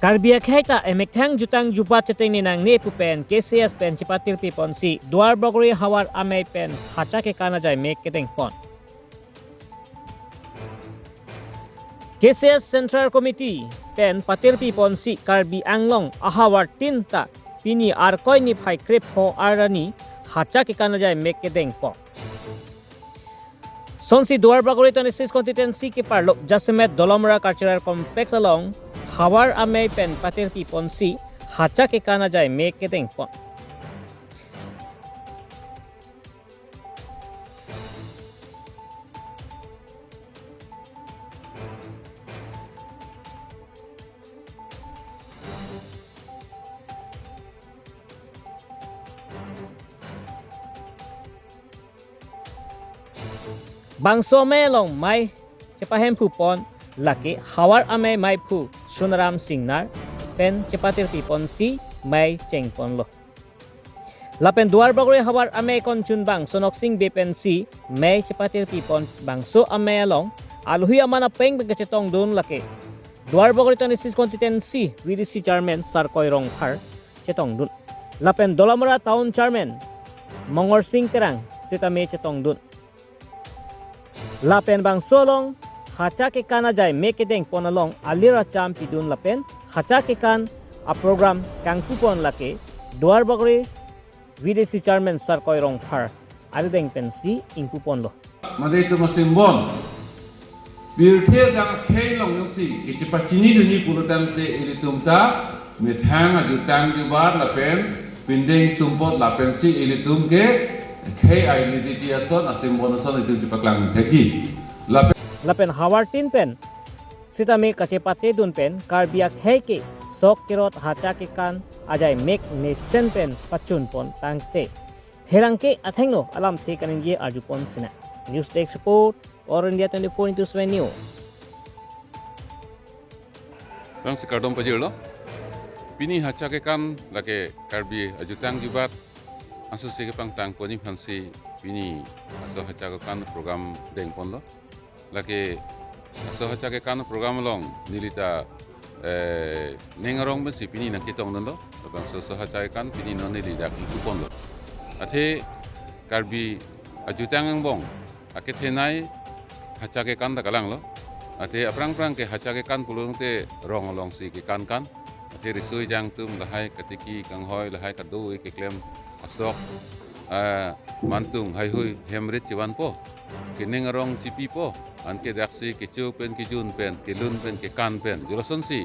Karbiak heta emektang jutang jupa ceteng ninang ne pupen KCS pen cipatir pi ponsi duar bogori hawar amei pen hacha ke kana jai mek keteng pon. KCS Central Committee pen patir pi ponsi Karbi Anglong ahawar tinta pini arkoi ni phai krep ho arani hacha ke kana jai mek keteng pon. Sonsi duar bogori 26 constituency ke parlo Jasimet Dolomra Cultural Complex along Hawar amei pen patir pi ponsi hacha ke kana jai mek keteng pon. Bangso melong mai cepahem pu pon laki hawar amei mai pu Sunaram Singnar pen cepatir pi ponsi mai cheng pon lo. Lapen duar bagore hawar amei kon chun bang sonok sing bepensi mai cepatir pi pon bangso amei along alhui amana peng begecetong dun laki. Duar bagore 26 constituency VDC chairman Sarkoi Rongphar cetong dun. Lapen Dolomra town chairman Mongor Singh Terang sitame cetong dun. Lapen bang solong hacha ke kana jai mekedeng ponalong alira cham pidun lapen hacha ke kan a program kang kupon lake duar bagre VDC chairman Sarkoi Rongphar alideng pensi ing kupon lo. Madai tu masimbon birthe jang khei long si ke chipachini duni pulutam se ilitumta mithang aju tang ju bar lapen pindeng sumpot lapen si ilitum ke khei identity ason asimbon ason itu chipaklang thegi lapen hawar tin pen sitame kacepate dun pen karbiak heke sok kirot hacha ke kan ajai mek nesen pen pachun pon tangte herangke athengno alam the kaninje arjupon sina news desk report or India 24/7 news. Bang sekardom pajilo pini hacha ke kan lake karbi ajutang jubat asu ke pang tang poni phansi pini aso hacha ke kan program deng pon lo laki asohacha ke kan program long nilita nengarong ben si pini nak kitong nalo bang asohacha ke kan pini non nilita kupon lo athe karbi ajutang bong ake thenai hacha ke kan da kalang lo athe aprang prang ke hacha ke kan pulung te rong long si ke kan athe risui jang tum lahai katiki kanghoi lahai kadu ke klem asok mantung hai hui hemrit chiwan po ke nengarong chipi po anke daksi ke chu pen ke jun pen ke lun pen ke kan pen joloson si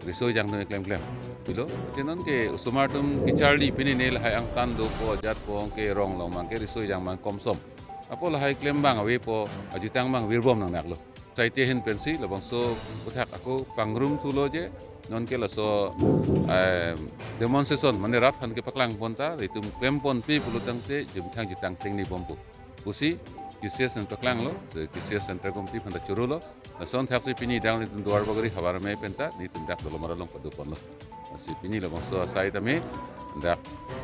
risoi jang no klem bilo tenon ke usumartum ke charli pini nel hai ang tan do po jat po ke rong long mang ke risoi jang mang komsom apo la hai klem bang awe po ajutang mang wirbom nang nak lo sai te hin pen si labang so uthak aku pangrum thulo je non ke la so demonstration mane rat han ke paklang ponta ritum klem pon pi pulutang te jumthang jutang ting ni bompu usi KCS and paklang lo KCS and komti phanda churu lo son thak si pini down ni duar bagari hawar me penta ni tindak dolomara long padupon lo si pini lo bangso sai tame dak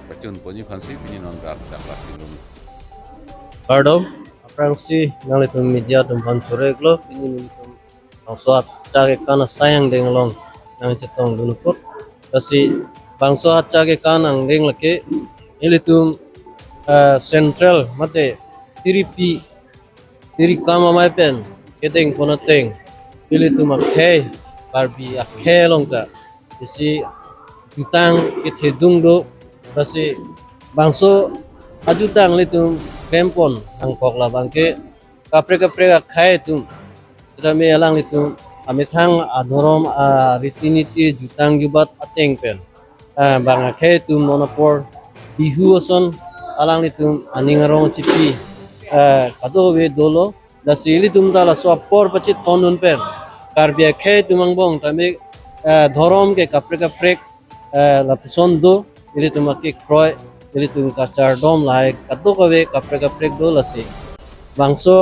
pachun poni phansi pini non dak dak la tilum Pardo aprang si nang litum media tum pansore glo pini litum bangso acha ke kana sayang deng long nang chetong dunupot kasi bangso acha ke kanang deng lake ilitum central mate tiri kama mai pen keteng ponateng pilih tu makai karbi akai longta isi jutang kethedung do kasi bangso ajutang litum krempon angkok la bangke kapre akai tum sudah me alang litum amethang adhorom ritiniti jutang jubat ateng pen bang akai tum monopor bihu oson alang litum aningarong cipi kado we dolo da sili tumda la swapor pachit tonun pen karbia khe tumang bong tame dhorom ke kapre la pison do ili tumaki kroi ili tum kachar dom lai kado ko we kapre do la si bangso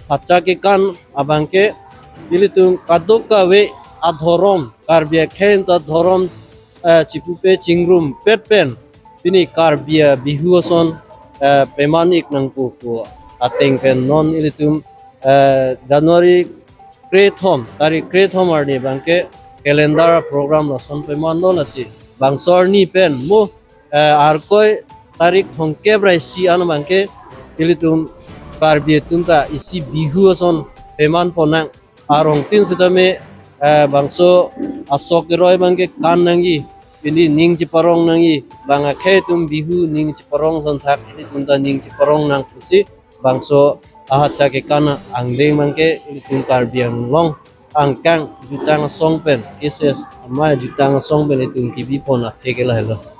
hacha ke kan abangke ili tum kado ka we adhorom karbia khe ta dhorom chipupe chingrum pet pen pini karbia bihuoson pemanik nang ku ateng pen non ilitum January krethom arni bangke calendar program la son pe man lo la si bangsor ni pen mo arkoi tarik thongke brai si an bangke pilitum karbi tumta isi bihu son peman ponang arong tin sitame bangso asok roi bangke kan nangi ini ning ci parong nangi banga khe tum bihu ning ci parong son thak ini tumta ning ci parong nang kusi bangso ahacha ke kana angleng bangke tum karbiang long angkang jutang songpen ises ama jutang songpen itu kibi pona tegela helo